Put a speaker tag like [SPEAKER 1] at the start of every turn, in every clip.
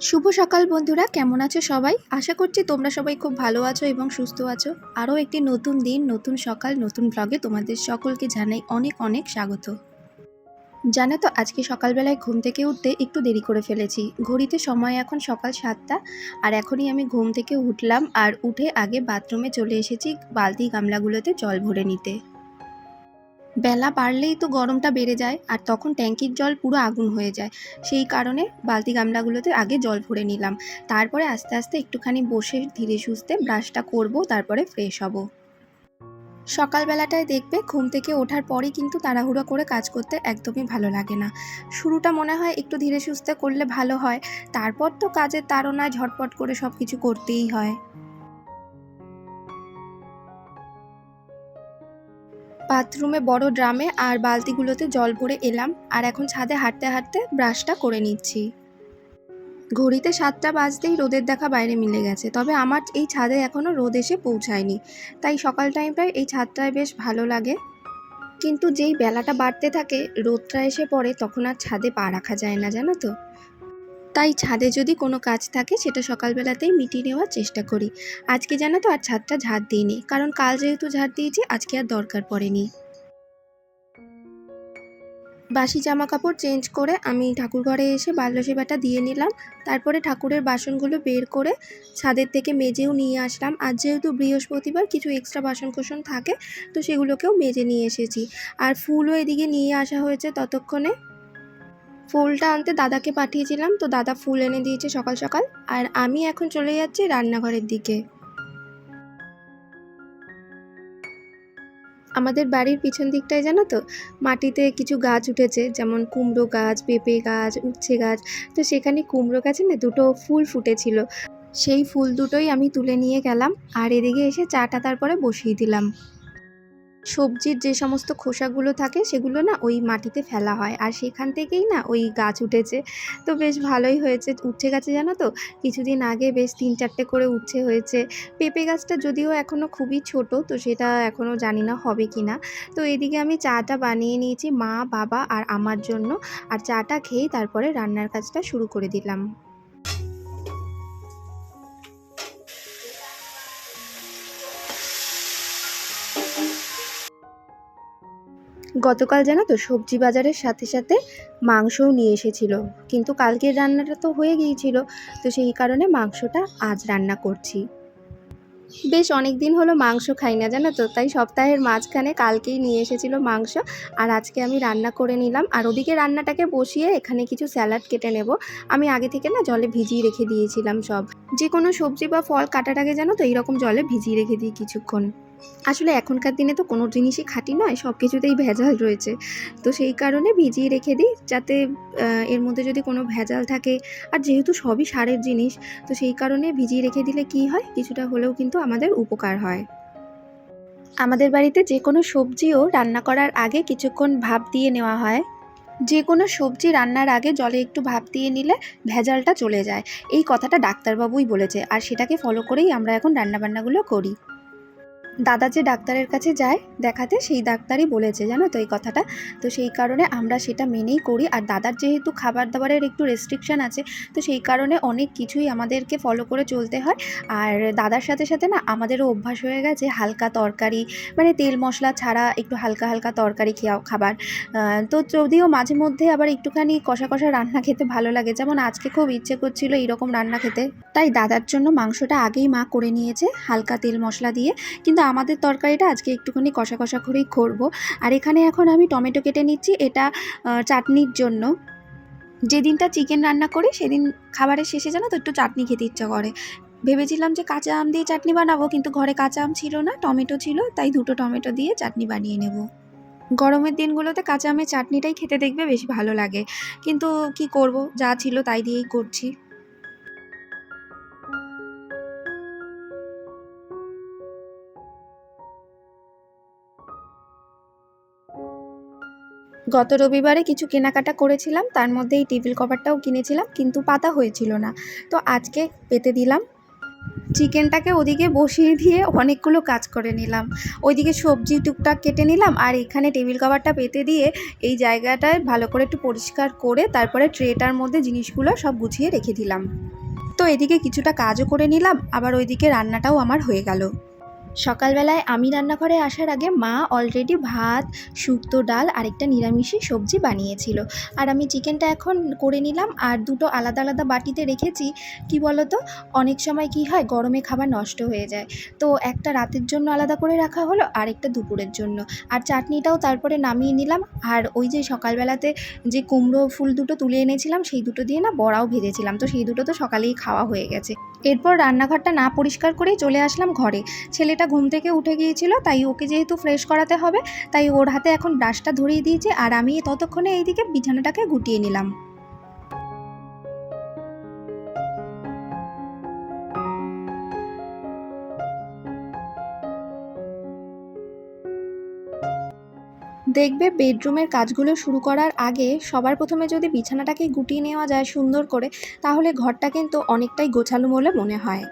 [SPEAKER 1] শুভ সকাল বন্ধুরা, কেমন আছো সবাই? আশা করছি তোমরা সবাই খুব ভালো আছো এবং সুস্থ আছো। আরও একটি নতুন দিন, নতুন সকাল, নতুন ব্লগে তোমাদের সকলকে জানাই অনেক অনেক স্বাগত। জানো তো, আজকে সকালবেলায় ঘুম থেকে উঠতে একটু দেরি করে ফেলেছি। ঘড়িতে সময় এখন সকাল 7টা, আর এখনই আমি ঘুম থেকে উঠলাম আর উঠে আগে বাথরুমে চলে এসেছি বালতি গামলাগুলোতে জল ভরে নিতে। বেলা বাড়লেই তো গরমটা বেড়ে যায়, আর তখন ট্যাঙ্কির জল পুরো আগুন হয়ে যায়। সেই কারণে বালতি গামলাগুলোতে আগে জল ভরে নিলাম। তারপরে আস্তে আস্তে একটুখানি বসে ধীরে সুস্থে ব্রাশটা করব, তারপরে ফ্রেশ হব। সকালবেলাটায় দেখবে ঘুম থেকে ওঠার পরই কিন্তু তাড়াহুড়ো করে কাজ করতে একদমই ভালো লাগে না। শুরুটা মনে হয় একটু ধীরে সুস্থে করলে ভালো হয়, তারপর তো কাজের তাড়নায় ঝটপট করে সব কিছু করতেই হয়। বাথরুমে বড় ড্রামে আর বালতিগুলোতে জল ভরে এলাম, আর এখন ছাদে হাঁটতে হাঁটতে ব্রাশটা করে নিচ্ছি। ঘড়িতে 7টা বাজতেই রোদের দেখা বাইরে মিলে গেছে, তবে আমার এই ছাদে এখনও রোদ এসে পৌঁছায়নি। তাই সকাল টাইমটায় এই ছাদটায় বেশ ভালো লাগে। কিন্তু যেই বেলাটা বাড়তে থাকে, রোদটা এসে পড়ে, তখন আর ছাদে পা রাখা যায় না, জানো তো। তাই ছাদে যদি কোনো কাজ থাকে সেটা সকালবেলাতেই মিটিয়ে নেওয়ার চেষ্টা করি। আজকে জানো তো আর ছাদটা ঝাড় দিইনি, কারণ কাল যেহেতু ঝাড় দিয়েছি আজকে আর দরকার পড়েনি। বাসি জামা কাপড় চেঞ্জ করে আমি ঠাকুরঘরে এসে বাল্যসেবাটা দিয়ে নিলাম। তারপরে ঠাকুরের বাসনগুলো বের করে ছাদের থেকে মেজেও নিয়ে আসলাম। আর যেহেতু বৃহস্পতিবার কিছু এক্সট্রা বাসনকোসন থাকে, তো সেগুলোকেও মেজে নিয়ে এসেছি। আর ফুলও এদিকে নিয়ে আসা হয়েছে ততক্ষণে। ফুলটা আনতে দাদাকে পাঠিয়েছিলাম, তো দাদা ফুল এনে দিয়েছে সকাল সকাল। আর আমি এখন চলে যাচ্ছি রান্নাঘরের দিকে। আমাদের বাড়ির পিছন দিকটায় জানো তো, মাটিতে কিছু গাছ উঠেছে, যেমন কুমড়ো গাছ, পেঁপে গাছ, উচ্ছে গাছ। তো সেখানে কুমড়ো গাছে না দুটো ফুল ফুটেছিল, সেই ফুল দুটোই আমি তুলে নিয়ে গেলাম। আর এদিকে এসে চাটা তারপরে বসিয়ে দিলাম। সবজির যে সমস্ত খোসাগুলো থাকে সেগুলো না ওই মাটিতে ফেলা হয়, আর সেখান থেকেই না ওই গাছ উঠেছে। তো বেশ ভালোই হয়েছে। উচ্ছে গাছে জানো তো, কিছুদিন আগে বেশ 3-4টে করে উচ্ছে হয়েছে। পেঁপে গাছটা যদিও এখনও খুবই ছোট, তো সেটা এখনও জানি না হবে কি না। তো এদিকে আমি চাটা বানিয়ে নিয়েছি মা, বাবা আর আমার জন্য। আর চাটা খেয়েই তারপরে রান্নার কাজটা শুরু করে দিলাম। গতকাল জানো তো, সবজি বাজারের সাথে সাথে মাংসও নিয়ে এসেছিল। কিন্তু কালকের রান্নাটা তো হয়ে গিয়েছিল, তো সেই কারণে মাংসটা আজ রান্না করছি। বেশ অনেক দিন হলো মাংস খাই না, জানো তো, তাই সপ্তাহের মাঝখানে কালকেই নিয়ে এসেছিল মাংস। আর আজকে আমি রান্না করে নিলাম। আর ওদিকে রান্নাটাকে বসিয়ে এখানে কিছু স্যালাড কেটে নেব। আমি আগে থেকে না জলে ভিজিয়ে রেখে দিয়েছিলাম সব। যে কোনো সবজি বা ফল কাটার আগে জানো তো এইরকম জলে ভিজিয়ে রেখে দিই কিছুক্ষণ। আসলে এখনকার দিনে তো কোনো জিনিসই খাঁটি নয়, সব কিছুতেই ভেজাল রয়েছে। তো সেই কারণে ভিজিয়ে রেখে দিই, যাতে এর মধ্যে যদি কোনো ভেজাল থাকে, আর যেহেতু সবই সারের জিনিস, তো সেই কারণে ভিজিয়ে রেখে দিলে কি হয়, কিছুটা হলেও কিন্তু আমাদের উপকার হয়। আমাদের বাড়িতে যে কোনো সবজিও রান্না করার আগে কিছুক্ষণ ভাপ দিয়ে নেওয়া হয়। যে কোনো সবজি রান্নার আগে জলে একটু ভাপ দিয়ে নিলে ভেজালটা চলে যায়। এই কথাটা ডাক্তারবাবুই বলেছে, আর সেটাকে ফলো করেই আমরা এখন রান্নাবান্নাগুলো করি। দাদা যে ডাক্তারের কাছে যায় দেখাতে, সেই ডাক্তারই বলেছে, জানো তো এই কথাটা। তো সেই কারণে আমরা সেটা মেনেই করি। আর দাদার যেহেতু খাবার দাবারের একটু রেস্ট্রিকশান আছে, তো সেই কারণে অনেক কিছুই আমাদেরকে ফলো করে চলতে হয়। আর দাদার সাথে সাথে না আমাদেরও অভ্যাস হয়ে গেছে হালকা তরকারি, মানে তেল মশলা ছাড়া একটু হালকা হালকা তরকারি খাবার। তো যদিও মাঝে মধ্যে আবার একটুখানি কষা কষা রান্না খেতে ভালো লাগে, যেমন আজকে খুব ইচ্ছে করছিল এইরকম রান্না খেতে। তাই দাদার জন্য মাংসটা আগেই মা করে নিয়েছে হালকা তেল মশলা দিয়ে। কিন্তু আমাদের তরকারিটা আজকে একটুখানি কষা কষা করেই করব। আর এখানে এখন আমি টমেটো কেটে নিচ্ছি, এটা চাটনির জন্য। যেদিনটা চিকেন রান্না করি সেদিন খাবারের শেষে জানো তো একটু চাটনি খেতে ইচ্ছা করে। ভেবেছিলাম যে কাঁচা আম দিয়ে চাটনি বানাবো, কিন্তু ঘরে কাঁচা আম ছিল না, টমেটো ছিল, তাই 2টো টমেটো দিয়ে চাটনি বানিয়ে নেব। গরমের দিনগুলোতে কাঁচা আমের চাটনিটাই খেতে দেখবে বেশ ভালো লাগে, কিন্তু কি করব, যা ছিল তাই দিয়েই করছি। গত রবিবারে কিছু কেনাকাটা করেছিলাম, তার মধ্যে এই টেবিল কভারটাও কিনেছিলাম, কিন্তু পাতা হয়েছিল না, তো আজকে পেতে দিলাম। চিকেনটাকে ওদিকে বসিয়ে দিয়ে অনেকগুলো কাজ করে নিলাম। ওইদিকে সবজি টুকটাক কেটে নিলাম, আর এখানে টেবিল কভারটা পেতে দিয়ে এই জায়গাটায় ভালো করে একটু পরিষ্কার করে তারপরে ট্রেটার মধ্যে জিনিসগুলো সব গুছিয়ে রেখে দিলাম। তো এদিকে কিছুটা কাজও করে নিলাম, আবার ওইদিকে রান্নাটাও আমার হয়ে গেল। সকালবেলায় আমি রান্নাঘরে আসার আগে মা অলরেডি ভাত, শুক্তো ডাল আর একটা নিরামিষি সবজি বানিয়েছিল। আর আমি চিকেনটা এখন করে নিলাম, আর দুটো আলাদা আলাদা বাটিতে রেখেছি। কি বলো তো, অনেক সময় কি হয়, গরমে খাবার নষ্ট হয়ে যায়, তো একটা রাতের জন্য আলাদা করে রাখা হলো আর একটা দুপুরের জন্য। আর চাটনিটাও তারপরে নামিয়ে নিলাম। আর ওই যে সকালবেলাতে যে কুমড়ো ফুল দুটো তুলে এনেছিলাম, সেই দুটো দিয়ে না বড়াও ভেজেছিলাম, তো সেই দুটো তো সকালেই খাওয়া হয়ে গেছে। এরপর রান্নাঘরটা না পরিষ্কার করেই চলে আসলাম ঘরে। ছেলেটা ঘুম থেকে উঠে গিয়েছিল, তাই ওকে যেহেতু ফ্রেশ করাতে হবে, তাই ওর হাতে এখন ব্রাশটা ধরিয়ে দিয়েছি, আর আমি ততক্ষণে এইদিকে বিছানাটাকে গুটিয়ে নিলাম। দেখবে, বেডরুমের কাজগুলো শুরু করার আগে সবার প্রথমে যদি বিছানাটাকে গুটিয়ে নেওয়া যায় সুন্দর করে, তাহলে ঘরটা কিন্তু অনেকটাই গোছালো বলে মনে হয়।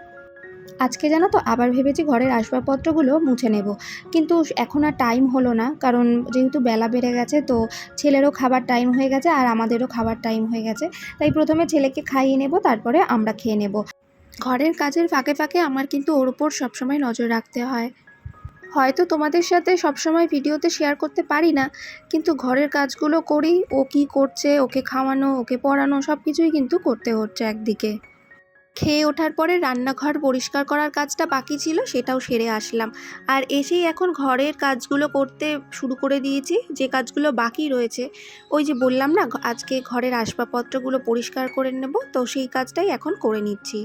[SPEAKER 1] আজকে জানো তো, আবার ভেবেছি ঘরের আসবাবপত্রগুলো মুছে নেব, কিন্তু এখন আর টাইম হলো না, কারণ যেহেতু বেলা বেড়ে গেছে, তো ছেলেরও খাবার টাইম হয়ে গেছে আর আমাদেরও খাবার টাইম হয়ে গেছে। তাই প্রথমে ছেলেকে খাইয়ে নেব, তারপরে আমরা খেয়ে নেব। ঘরের কাজের ফাঁকে ফাঁকে আমার কিন্তু ওর ওপর সবসময় নজর রাখতে হয়। হয়তো তোমাদের সাথে সবসময় ভিডিওতে শেয়ার করতে পারি না, কিন্তু ঘরের কাজগুলো করি। ও কী করছে, ওকে খাওয়ানো, ওকে পড়ানো, সব কিছুই কিন্তু করতে হচ্ছে একদিকে। খেয়ে ওঠার পরে রান্নাঘর পরিষ্কার করার কাজটা বাকি ছিল, সেটাও সেরে আসলাম। আর এসেই এখন ঘরের কাজগুলো করতে শুরু করে দিয়েছি, যে কাজগুলো বাকি রয়েছে। ওই যে বললাম না, আজকে ঘরের আসবাবপত্রগুলো পরিষ্কার করে নেব, তো সেই কাজটাই এখন করে নিচ্ছি।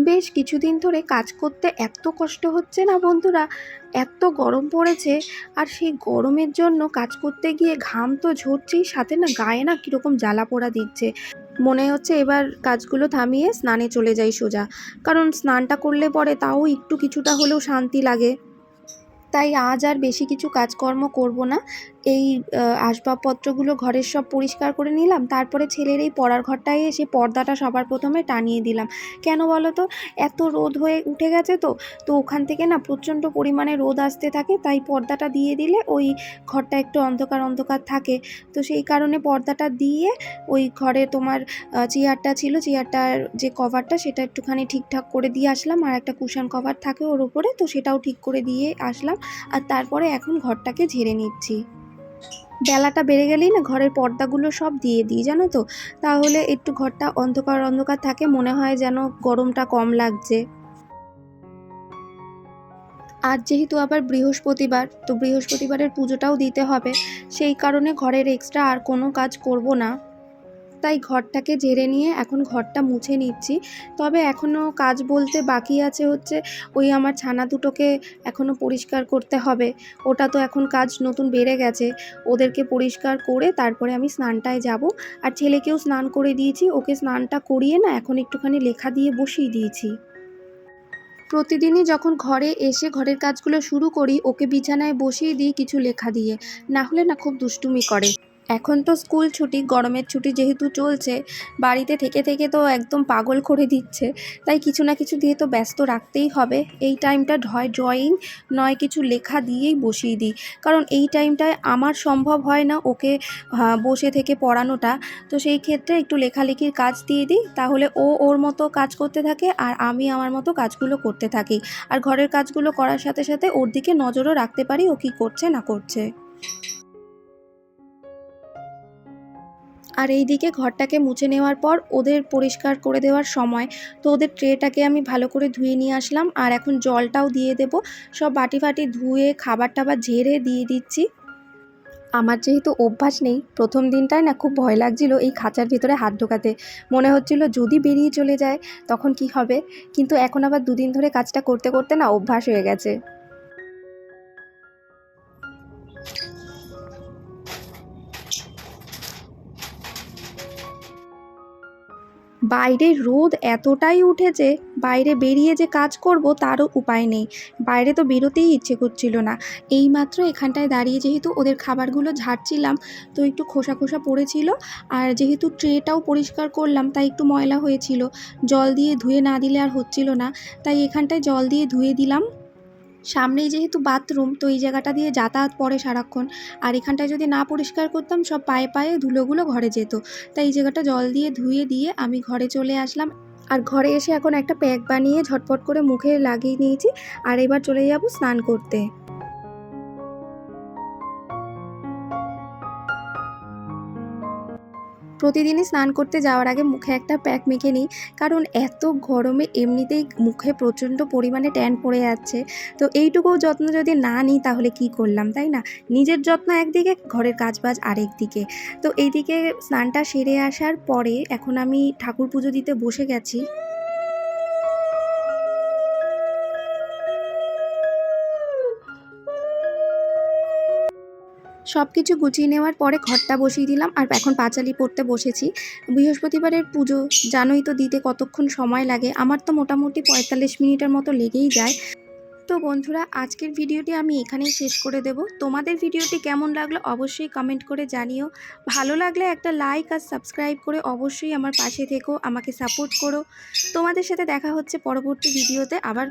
[SPEAKER 1] বেশ কিছুদিন ধরে কাজ করতে এত কষ্ট হচ্ছে না বন্ধুরা, এত গরম পড়েছে। আর সেই গরমের জন্য কাজ করতে গিয়ে ঘাম তো ঝরছেই, সাথে না গায়ে না কীরকম জ্বালা পোড়া দিচ্ছে। মনে হচ্ছে এবার কাজগুলো থামিয়ে স্নানে চলে যাই সোজা, কারণ স্নানটা করলে পরে তাও একটু কিছুটা হলেও শান্তি লাগে। তাই আজ আর বেশি কিছু কাজকর্ম করব না। এই আসবাবপত্রগুলো ঘরের সব পরিষ্কার করে নিলাম, তারপরে ছেলের এই পড়ার ঘরটায় এসে পর্দাটা সবার প্রথমে টানিয়ে দিলাম। কেন বলো তো, এত রোদ হয়ে উঠে গেছে, তো ওখান থেকে না প্রচণ্ড পরিমাণে রোদ আসতে থাকে, তাই পর্দাটা দিয়ে দিলে ওই ঘরটা একটু অন্ধকার অন্ধকার থাকে। তো সেই কারণে পর্দাটা দিয়ে ওই ঘরে তোমার চেয়ারটা ছিল, চেয়ারটার যে কভারটা সেটা একটুখানি ঠিকঠাক করে দিয়ে আসলাম, আর একটা কুশন কভার থাকে ওর উপরে, তো সেটাও ঠিক করে দিয়ে আসলাম। আর তারপরে এখন ঘরটাকে ঝেড়ে নিচ্ছি। বেলাটা বেড়ে গেলেই না ঘরের পর্দাগুলো সব দিয়ে দিই, জানো তো, তাহলে একটু ঘরটা অন্ধকার অন্ধকার থাকে, মনে হয় যেন গরমটা কম লাগছে। আর যেহেতু আবার বৃহস্পতিবার, তো বৃহস্পতিবারের পুজোটাও দিতে হবে, সেই কারণে ঘরের এক্সট্রা আর কোনো কাজ করব না। তাই ঘরটাকে ঝেড়ে নিয়ে এখন ঘরটা মুছে নিচ্ছি। তবে এখনও কাজ বলতে বাকি আছে হচ্ছে, ওই আমার ছানা দুটোকে এখনও পরিষ্কার করতে হবে। ওটা তো এখন কাজ নতুন বেড়ে গেছে, ওদেরকে পরিষ্কার করে তারপরে আমি স্নানটায় যাব। আর ছেলেকেও স্নান করে দিয়েছি, ওকে স্নানটা করিয়ে না এখন একটুখানি লেখা দিয়ে বসিয়ে দিয়েছি। প্রতিদিনই যখন ঘরে এসে ঘরের কাজগুলো শুরু করি, ওকে বিছানায় বসিয়ে দিই কিছু লেখা দিয়ে, না হলে না খুব দুষ্টুমি করে। এখন তো স্কুল ছুটি, গরমের ছুটি যেহেতু চলছে, বাড়িতে থেকে থেকে তো একদম পাগল করে দিচ্ছে, তাই কিছু না কিছু দিয়ে তো ব্যস্ত রাখতেই হবে। এই টাইমটা হয় ড্রয়িং, নয় কিছু লেখা দিয়েই বসিয়ে দিই, কারণ এই টাইমটায় আমার সম্ভব হয় না ওকে বসে থেকে পড়ানোটা। তো সেই ক্ষেত্রে একটু লেখালেখির কাজ দিয়ে দিই, তাহলে ও ওর মতো কাজ করতে থাকে আর আমি আমার মতো কাজগুলো করতে থাকি। আর ঘরের কাজগুলো করার সাথে সাথে ওর দিকে নজরও রাখতে পারি, ও কী করছে না করছে। আর এই দিকে ঘরটাকে মুছে নেওয়ার পর ওদের পরিষ্কার করে দেওয়ার সময়, তো ওদের ট্রেটাকে আমি ভালো করে ধুয়ে নিয়ে আসলাম, আর এখন জলটাও দিয়ে দেব। সব বাটি ফাটি ধুয়ে খাবার টাবার ঝেড়ে দিয়ে দিচ্ছি। আমার যেহেতু অভ্যাস নেই, প্রথম দিনটায় না খুব ভয় লাগছিল এই খাঁচার ভিতরে হাত ঢোকাতে। মনে হচ্ছিল যদি বেরিয়ে চলে যায় তখন কি হবে, কিন্তু এখন আবার দুদিন ধরে কাজটা করতে করতে না অভ্যাস হয়ে গেছে। বাইরে রোদ এতটাই উঠেছে, বাইরে বেরিয়ে যে কাজ করব তারও উপায় নেই। বাইরে তো বেরোতেই ইচ্ছে করছিল না। এইমাত্র এখানটায় দাঁড়িয়ে যেহেতু ওদের খাবারগুলো ঝাড়ছিলাম, তো একটু খোসা খোসা পড়েছিল। আর যেহেতু ট্রেটাও পরিষ্কার করলাম তাই একটু ময়লা হয়েছিল, জল দিয়ে ধুয়ে না দিলে আর হচ্ছিল না, তাই এখানটায় জল দিয়ে ধুয়ে দিলাম। সামনেই যেহেতু বাথরুম, তো এই জায়গাটা দিয়ে যাতায়াত পড়ে সারাক্ষণ, আর এখানটায় যদি না পরিষ্কার করতাম সব পায়ে পায়ে ধুলোগুলো ঘরে যেত। তাই এই জায়গাটা জল দিয়ে ধুয়ে দিয়ে আমি ঘরে চলে আসলাম। আর ঘরে এসে এখন একটা প্যাক বানিয়ে ঝটপট করে মুখে লাগিয়ে নিয়েছি, আর এবার চলে যাব স্নান করতে। প্রতিদিনই স্নান করতে যাওয়ার আগে মুখে একটা প্যাক মেখে নিই, কারণ এত গরমে এমনিতেই মুখে প্রচণ্ড পরিমাণে ট্যান পড়ে যাচ্ছে। তো এইটুকুও যত্ন যদি না নিই তাহলে কি করলাম, তাই না? নিজের যত্ন একদিকে, ঘরের কাজবাজ আরেক দিকে। তো এইদিকে স্নানটা সেরে আসার পরে এখন আমি ঠাকুর পুজো দিতে বসে গেছি। সব কিছু গুছিয়ে নেওয়ার পরে ঘরটা বসিয়ে দিলাম, আর এখন পাঁচালি পড়তে বসেছি। বৃহস্পতিবারের পুজো জানোই তো, দিতে কতক্ষণ সময় লাগে। আমার তো মোটামুটি ৪৫ মিনিটের মতো লেগেই যায়। তো বন্ধুরা, আজকের ভিডিওটি আমি এখানেই শেষ করে দেব। তোমাদের ভিডিওটি কেমন লাগলো অবশ্যই কমেন্ট করে জানিও। ভালো লাগলে একটা লাইক আর সাবস্ক্রাইব করে অবশ্যই আমার পাশে থেকো, আমাকে সাপোর্ট করো। তোমাদের সাথে দেখা হচ্ছে পরবর্তী ভিডিওতে আবার।